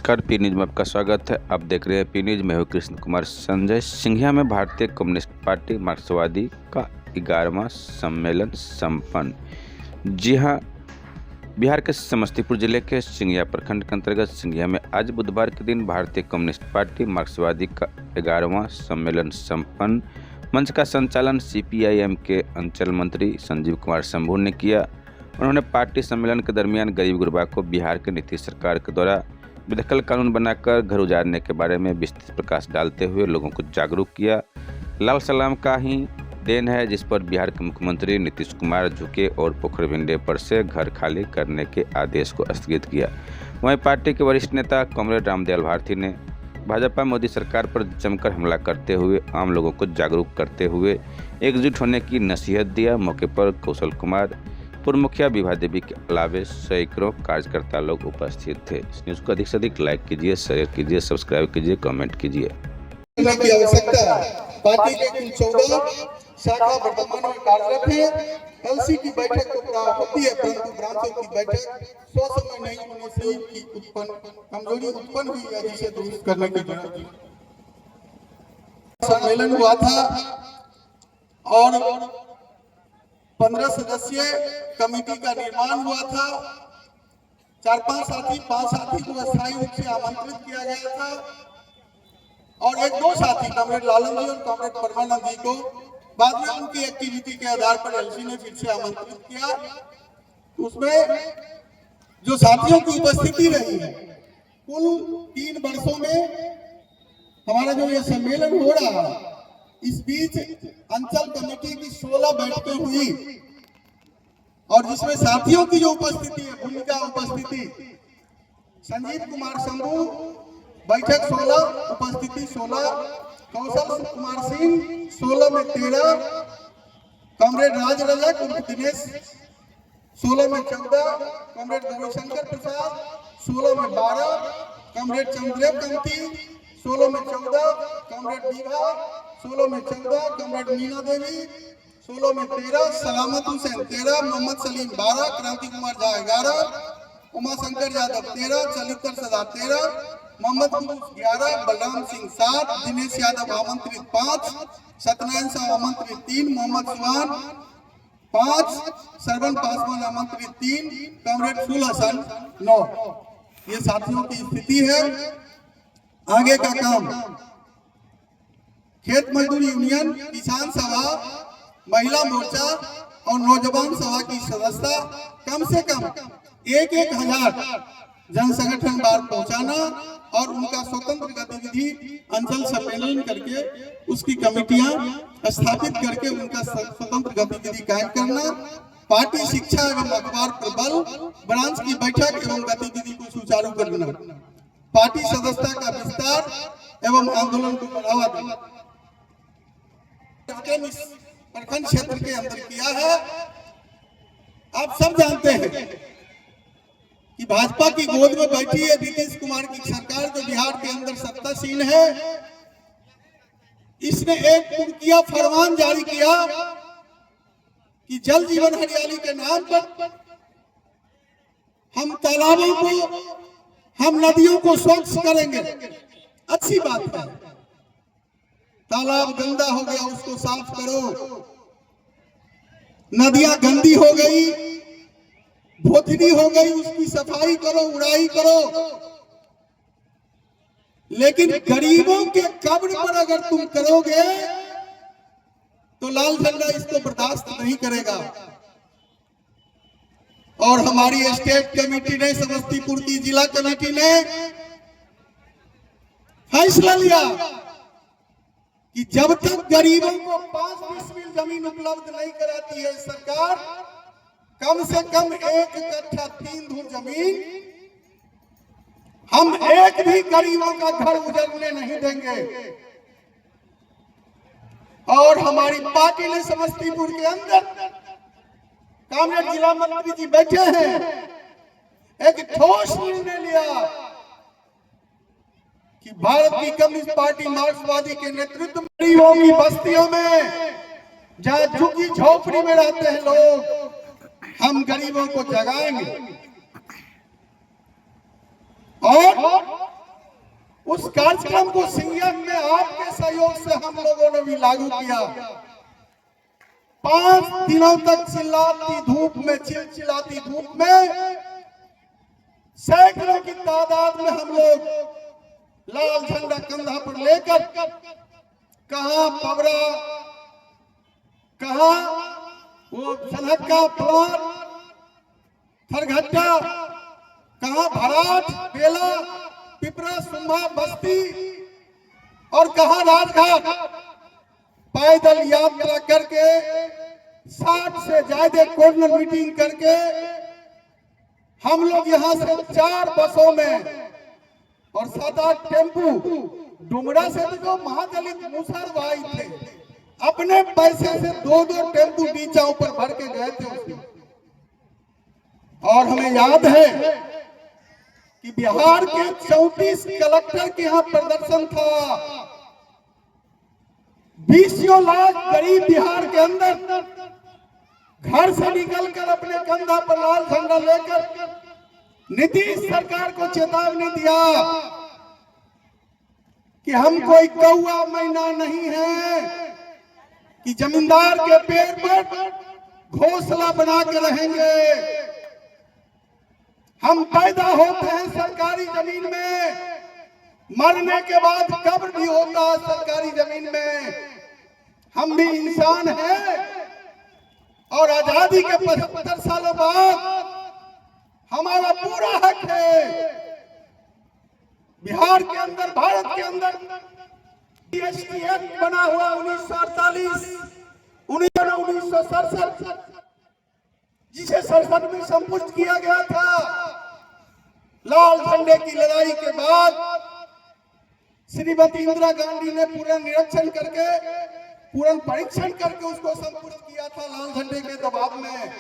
नमस्कार, P news में आपका स्वागत है। आप देख रहे हैं पी न्यूज। मैं हूं कृष्ण कुमार। संजय सिंघिया में भारतीय कम्युनिस्ट पार्टी मार्क्सवादी का 11वां सम्मेलन संपन्न। जी हां, बिहार के समस्तीपुर जिले के सिंघिया प्रखंड के अंतर्गत सिंघिया में आज बुधवार के दिन भारतीय कम्युनिस्ट पार्टी मार्क्सवादी का 11वां सम्मेलन संपन्न। मंच का संचालन CPIM के अंचल मंत्री संजीव कुमार शंभू ने किया। उन्होंने पार्टी सम्मेलन के दरमियान गरीब गुरबा को बिहार के नीतीश सरकार के द्वारा बेदखल कानून बनाकर घर उजाड़ने के बारे में विस्तृत प्रकाश डालते हुए लोगों को जागरूक किया। लाल सलाम का ही देन है जिस पर बिहार के मुख्यमंत्री नीतीश कुमार झुके और पोखरबिंडे पर से घर खाली करने के आदेश को स्थगित किया। वहीं पार्टी के वरिष्ठ नेता कॉमरेड रामदयाल भारती ने भाजपा मोदी सरकार पर जमकर हमला करते हुए आम लोगों को जागरूक करते हुए एकजुट होने की नसीहत दिया। मौके पर कौशल कुमार, पूर्व मुखिया विभा देवी के अलावे सैकड़ों कार्यकर्ता लोग उपस्थित थे। इस न्यूज को अधिक से अधिक लाइक कीजिए, शेयर कीजिए, सब्सक्राइब कीजिए, कमेंट कीजिए। की आवश्यकता है। पार्टी के कुल 14 शाखा वर्तमान में कार्यरत है। LC की बैठक तो प्रारंभ होती है, परंतु ब्रांचों की बैठक समय नहीं होने से की कमजोरी उत्पन्न हुई है, जिसे दुरुस्त करने की जरूरत है। सम्मेलन हुआ था और 15 सदस्यीय कमेटी का निर्माण हुआ था। 4-5 साथी को अस्थायी रूप से आमंत्रित किया गया था और 1-2 साथी कॉमरेड लालन जी और कॉमरेड परमानंद जी को बाद में उनकी एक्टिविटी के आधार पर LC ने फिर से आमंत्रित किया। उसमें जो साथियों की उपस्थिति रही है, कुल 3 वर्षों में हमारा जो ये सम्मेलन हो रहा है, इस बीच अंचल कमेटी की 16 बैठकें हुई और जिसमें साथियों की जो उपस्थिति है, भूमिका उपस्थिति संजीव कुमार शंभू बैठक 16, उपस्थिति 16, कौशल कुमार सिंह 16 में 13, कॉमरेड राज रजक उर्फ दिनेश 16 में 14, कॉमरेड गौरीशंकर प्रसाद 16 में 12, कॉमरेड चंद्रदेव कंती 16 में 14, कॉमरेड विभा 16 में 14, कॉमरेड मीना देवी 16 में 13, सलामत हुसैन 13, मोहम्मद सलीम 12, क्रांति कुमार झा 11, उमाशंकर यादव 13, चलितर सदा 13, मोहम्मद कुदूस 11, बलराम सिंह 7, दिनेश यादव आमंत्रित 5, सत्यनारायण साहु आमंत्रित 3, मोहम्मद सुभान 5, सरवन पासवान आमंत्रित 3, कॉमरेड फूल हसन 9। ये साथियों की स्थिति है। आगे का काम खेत मजदूर यूनियन, किसान सभा, महिला मोर्चा और नौजवान सभा की सदस्यता कम से कम 1,000 जन संगठन बार पहुंचाना और उनका स्वतंत्र गतिविधि अंचल सम्मेलन करके उसकी कमेटियां स्थापित करके उनका स्वतंत्र गतिविधि कायम करना, पार्टी शिक्षा एवं अखबार पर बल, ब्रांच की बैठक एवं गतिविधि को सुचारू करना, पार्टी सदस्यता का विस्तार एवं आंदोलन को बढ़ावा देना। प्रखंड क्षेत्र के अंदर किया है। आप सब जानते हैं कि भाजपा की गोद में बैठी है नीतीश कुमार की सरकार, जो बिहार के अंदर सत्तासीन है। इसने एक पुरकिया फरमान जारी किया कि जल जीवन हरियाली के नाम पर हम तालाबों को, हम नदियों को स्वच्छ करेंगे। अच्छी बात है, तालाब गंदा हो गया उसको साफ करो, नदियां गंदी हो गई, भोथनी हो गई, उसकी सफाई करो, उड़ाई करो। लेकिन गरीबों के कब्र पर अगर तुम करोगे तो लाल झंडा इसको बर्दाश्त नहीं करेगा। और हमारी स्टेट कमेटी ने, समस्तीपुर की जिला कमेटी ने फैसला लिया कि जब तक गरीबों को 5 डिसमिल जमीन उपलब्ध नहीं कराती है सरकार, कम से कम 1 कट्ठा 3 धूर जमीन हम एक भी गरीबों का घर उजड़ने नहीं देंगे। और हमारी पार्टी ने समस्तीपुर के अंदर कामरेड जिला मंत्री जी बैठे हैं, एक ठोस निर्णय लिया कि भारत की कम्युनिस्ट पार्टी मार्क्सवादी के नेतृत्व में गरीबों की बस्तियों में, जहां झुग्गी झोपड़ी में रहते हैं लोग, हम गरीबों को जगाएंगे और उस कार्यक्रम को सिंगियम में आपके सहयोग से हम लोगों ने भी लागू किया। 5 दिनों तक चिल्लाती धूप में, चिलचिलाती धूप में सैकड़ों की तादाद में हम लोग लाल झंडा कंधा पर लेकर कहां पबरा, कहां वो सनहक्का प्लाट, फरघट्टा, कहां भराट, बेला, पिपरा, सुम्भा, बस्ती और कहां राजघाट पैदल यात्रा करके 60 से ज्यादा कॉर्नर मीटिंग करके हम लोग यहां से 4 बसों में और 7-8 टेम्पू डुमरा से जो महादलित मुसहर भाई थे अपने पैसे से 2-2 टेम्पू नीचा ऊपर भर के गए थे उसमें। और हमें याद है कि बिहार के 34 कलेक्टर के यहाँ प्रदर्शन था। 20 लाख गरीब बिहार के अंदर घर से निकलकर अपने कंधा पर लाल झंडा लेकर नीतीश सरकार को चेतावनी दिया कि हम कोई कौआ मैना नहीं है कि जमींदार के पेड़ पर घोंसला बना के रहेंगे। हम पैदा होते हैं सरकारी जमीन में, मरने के बाद कब्र भी होता है सरकारी जमीन में। हम भी इंसान हैं और आजादी के 75 सालों बाद हमारा पूरा हक है। बिहार के अंदर, भारत के अंदर जीएसटी एक्ट बना हुआ 1948, 1967, जिसे संसद में संपुष्ट किया गया था। लाल झंडे की लड़ाई के बाद श्रीमती इंदिरा गांधी ने पूरा निरीक्षण करके, पूर्ण परीक्षण करके उसको संपुष्ट किया था लाल झंडे के दबाव में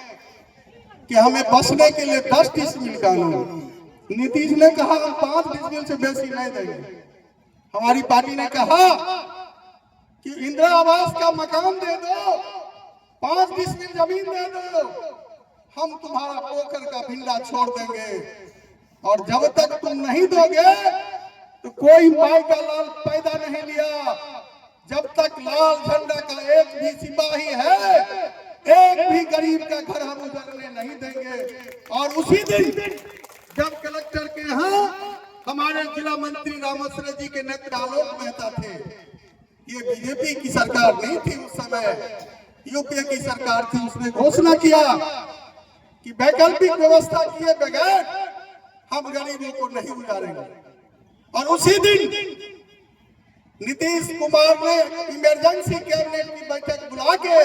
कि हमें बसने के लिए 10 डिसमिल कानून। नीतीश ने कहा हम 5 डिसमिल से बेसी नहीं देंगे। हमारी पार्टी ने कहा कि इंदिरा आवास का मकान दे दो, 5 डिसमिल जमीन दे दो, हम तुम्हारा पोखर का भिंडा छोड़ देंगे और जब तक तुम नहीं दोगे तो कोई माई का लाल पैदा नहीं लिया। जब तक लाल झंडा का एक भी सिपाही है, एक भी गरीब का घर हम उजड़ने नहीं देंगे। और उसी दिन जब कलेक्टर के यहाँ हमारे जिला मंत्री रामेश्वर जी के नेत्र आलोक मेहता थे, ये बीजेपी की सरकार नहीं थी उस समय, यूपीए की सरकार थी, उसने घोषणा किया कि वैकल्पिक व्यवस्था किए बगैर हम गरीबों को नहीं उजाड़ेंगे। और उसी दिन नीतीश कुमार ने इमरजेंसी कैबिनेट की बैठक बुला के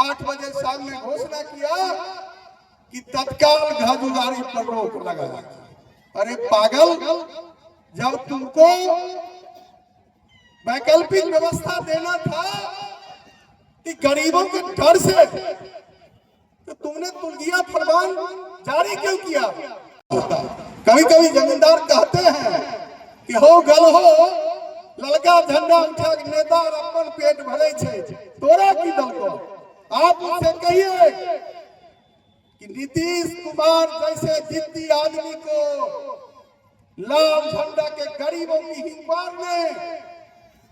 8 बजे शाम में घोषणा किया कि तत्काल घरगुजारी पर रोक लगा। अरे पागल, जब तुमको वैकल्पिक व्यवस्था देना था कि गरीबों के डर से, तो तुमने तुलगिया फरमान जारी क्यों किया? कभी कभी जमींदार कहते हैं कि हो गल हो ललका झंडा उठा नेता और अपन पेट भरे छे, तोरा की दल को। आप उनसे कहिए कि नीतीश कुमार जैसे जिद्दी आदमी को लाल झंडा के गरीबों की हिंसा ने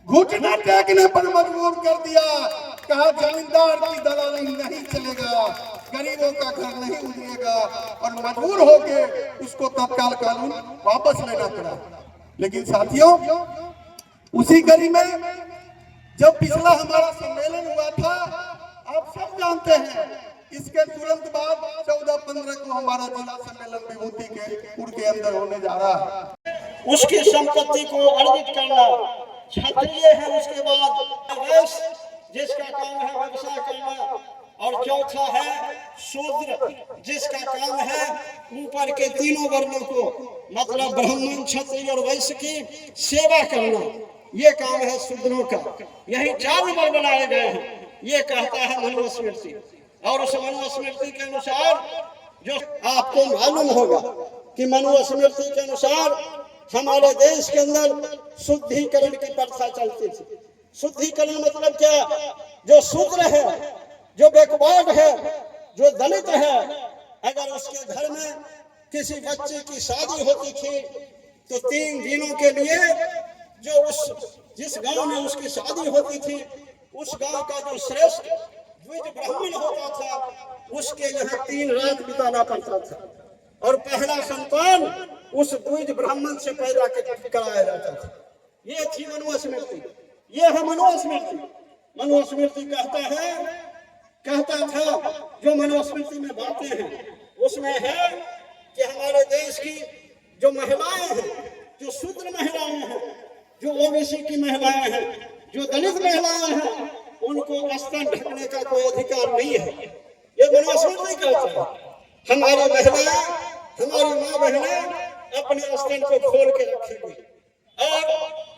घुटना टेकने पर मजबूर कर दिया। कहा जमींदार की दलाली नहीं चलेगा, गरीबों का घर नहीं उजड़ेगा, और मजबूर होके उसको तत्काल कानून वापस लेना पड़ा। लेकिन साथियों, उसी कड़ी में जब पिछला हमारा सम्मेलन हुआ था, आप सब जानते हैं, इसके तुरंत बाद 14-15 को हमारा जिला सम्मेलन विभूति के उड़ के अंदर होने जा रहा है। उसकी संपत्ति को अर्जित करना, क्षत्रिय है, उसके बाद वैश्य जिसका काम है व्यवसाय करना, और चौथा है शूद्र जिसका काम है ऊपर के तीनों वर्णों को, मतलब ब्राह्मण, क्षत्रिय और वैश्य की सेवा करना। ये काम है शूद्रों का। यही 4 नंबर बनाए गए हैं। ये कहता है मनुस्मृति, और उस मनुस्मृति के अनुसार जो आपको मालूम होगा कि मनुस्मृति के अनुसार हमारे देश के अंदर शुद्धिकरण की प्रथा चलती थी। शुद्धिकरण मतलब क्या? जो शूद्र है, जो बैकवर्ड है, जो दलित है, अगर उसके घर में किसी बच्चे की शादी होती थी तो 3 दिनों के लिए जो जिस गांव में उसकी शादी होती थी, उस गांव का जो श्रेष्ठ द्विज ब्राह्मण होता था, उसके यहाँ 3 रात बिताना पड़ता था। और पहला संतान उस द्विज ब्राह्मण से पैदा कराया जाता था। ये थी मनुस्मृति। ये है मनुस्मृति। मनुस्मृति कहता था, जो मनुस्मृति में बातें हैं उसमें है कि हमारे देश की जो महिलाएं हैं, जो शूद्र महिलाएं हैं, जो ओबीसी की महिलाएं हैं, जो दलित महिलाएं हैं, उनको स्तन ढकने का कोई अधिकार नहीं है। ये मनुस्मृति कहता है। हमारी महिलाएं, हमारी माँ बहनें अपने स्तन को खोल के रखेंगी, और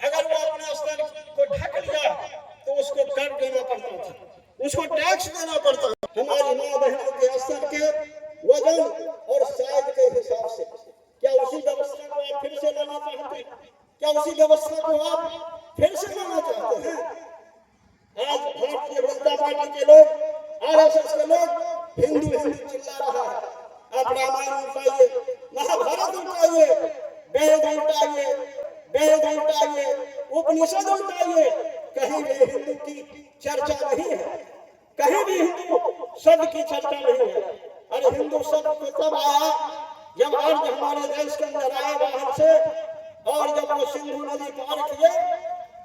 अगर वो अपने स्तन को ढक लिया तो उसको कर देना पड़ता था, उसको टैक्स देना पड़ता था। हमारी माँ बहनों के स्तन के वजन और साइज के हिसाब से। क्या उसी व्यवस्था को आप फिर से लाना चाहते हैं? क्या उसी व्यवस्था को आप फिर से लाना चाहते हैं? आज भारतीय जनता पार्टी के लोग, आरएसएस के लोग हिंदू हिंदू चिल्ला रहा है। आप रामायण उठाइए, महाभारत उठाइए, वेद उठाइए, उपनिषद उठाइए, कहीं भी हिंदू की चर्चा नहीं है। कहीं भी हिंदू शब्द की चर्चा नहीं है। अरे हिंदू शब्द तो तब आया जब अर्ज हमारे देश के अंदर आए बाहर से, और जब वो सिंधु नदी पार किए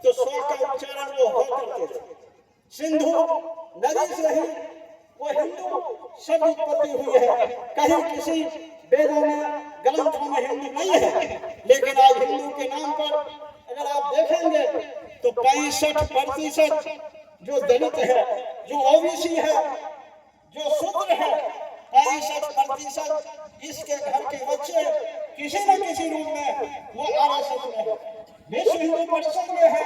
तो 100 का उच्चारण वो हो करते थे। सिंधु नदी से ही वो हिंदू शब्द उत्पत्ति हुई है। कहीं किसी वेदों में, ग्रंथों में हिंदू नहीं है। लेकिन आज हिंदू के नाम पर अगर आप देखेंगे तो 65% जो दलित है, जो ओबीसी है, जो शूद्र है, 65% इसके घर के बच्चे किसी न किसी रूप में वो आरएसएस में है, विश्व हिंदू परिषद में है,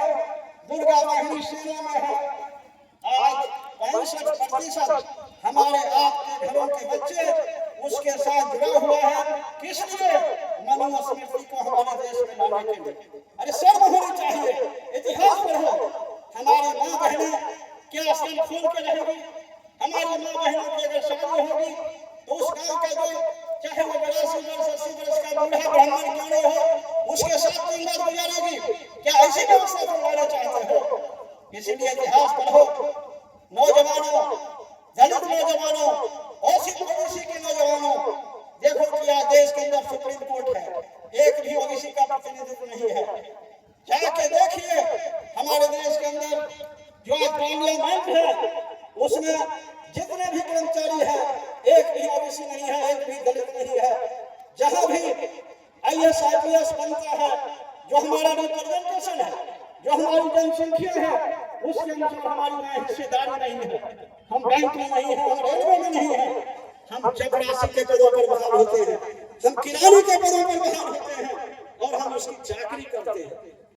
दुर्गा वाहिनी सेना में है। आज 65% हमारे आपके घरों के बच्चे उसके साथ जुड़ा हुआ है। किस लिए? मनुस्मृति को हमारे देश में लाने के लिए। अरे शर्म होनी चाहिए। इतिहास पढ़ो। हमारी माँ बहनें क्या स्तन खोल के रहेगी? हमारी माँ बहनों की अगर शादी होगी तो उस गांव का जो चाहे वो 82 वर्ष 80 वर्ष का बूढ़ा ब्राह्मण क्यों नहीं हो, उसके साथ 3 रात गुजारेगी। क्या ऐसी व्यवस्था तुम लाना चाहते हो? इसीलिए इतिहास पढ़ो। नौजवानों, दलित नौजवानों, ओबीसी के नौजवानों, देखो कि आज देश के अंदर सुप्रीम कोर्ट है, एक भी ओबीसी का प्रतिनिधित्व नहीं है। जाके देखिए हमारे देश के अंदर जो पार्लियामेंट है उसमें जितने भी कर्मचारी है, एक भी ओबीसी नहीं है, एक भी दलित नहीं है। जहां भी आईएएस आईपीएस बनता है, जो हमारा रिप्रेजेंटेशन है, जो हमारी जनसंख्या है, उसके अनुसार हमारी में हिस्सेदारी नहीं है। हम बैंक में नहीं है, हम रेलवे में नहीं है, हम चपरासी के पदों पर बहाल होते हैं, हम किरानी के पदों पर बहाल होते हैं, और हम उसकी चाकरी करते हैं।